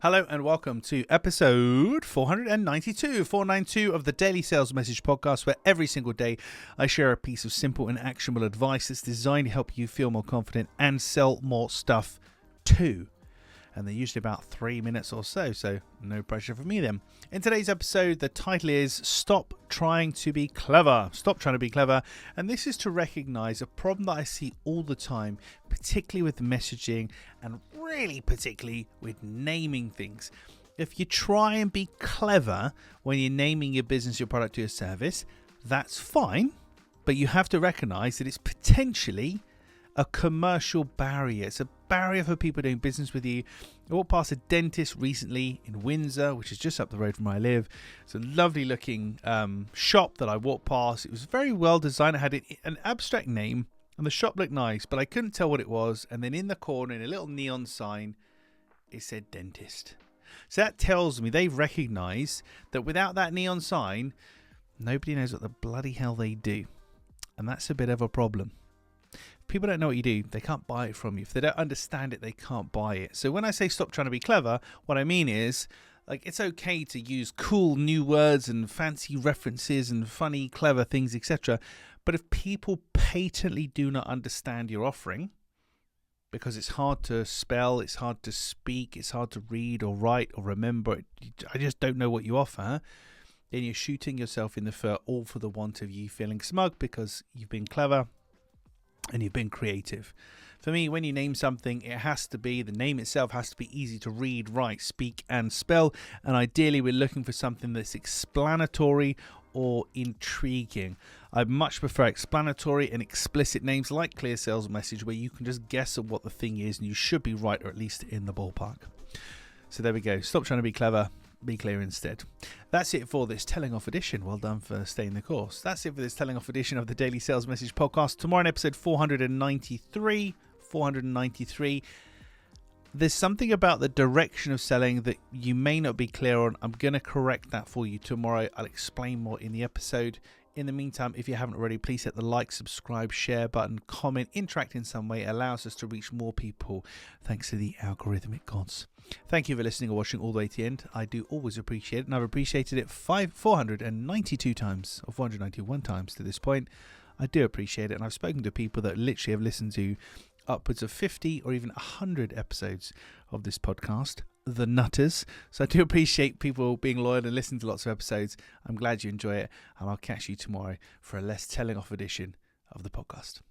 Hello and welcome to episode 492 of the Daily Sales Message Podcast, where every single day I share a piece of simple and actionable advice that's designed to help you feel more confident and sell more stuff too. And they're usually about 3 minutes or so no pressure for me then. In today's episode, the title is Stop Trying to Be Clever. Stop trying to be clever. And this is to recognize a problem that I see all the time, particularly with messaging and really particularly with naming things. If you try and be clever when you're naming your business, your product, or your service, that's fine. But you have to recognize that it's potentially a commercial barrier. It's a barrier for people doing business with you. I walked past a dentist recently in Windsor, which is just up the road from where I live. It's a lovely looking shop that I walked past. It was very well designed. It had an abstract name and the shop looked nice, but I couldn't tell what it was. And then in the corner, in a little neon sign, it said dentist. So that tells me they've recognized that without that neon sign, nobody knows what the bloody hell they do. And that's a bit of a problem. People don't know what you do, they can't buy it from you. If they don't understand it, they can't buy it. So when I say stop trying to be clever, what I mean is, it's okay to use cool new words and fancy references and funny, clever things, etc. But if people patently do not understand your offering, because it's hard to spell, it's hard to speak, it's hard to read or write or remember, I just don't know what you offer, then you're shooting yourself in the foot, all for the want of you feeling smug because you've been clever and you've been creative. For me, when you name something, the name itself has to be easy to read, write, speak, and spell. And ideally, we're looking for something that's explanatory or intriguing. I much prefer explanatory and explicit names like Clear Sales Message, where you can just guess at what the thing is and you should be right, or at least in the ballpark. So there we go. Stop trying to be clever. Be clear instead. That's it for this telling off edition. Well done for staying the course. That's it for this telling off edition of the Daily Sales Message Podcast. Tomorrow in episode 493. There's something about the direction of selling that you may not be clear on. I'm going to correct that for you tomorrow. I'll explain more in the episode. In the meantime, if you haven't already, please hit the like, subscribe, share button, comment, interact in some way. It allows us to reach more people thanks to the algorithmic gods. Thank you for listening or watching all the way to the end. I do always appreciate it, and I've appreciated it 492 times or 491 times to this point. I do appreciate it, and I've spoken to people that literally have listened to upwards of 50 or even 100 episodes of this podcast. The nutters. So I do appreciate people being loyal and listening to lots of episodes. I'm glad you enjoy it, and I'll catch you tomorrow for a less telling off edition of the podcast.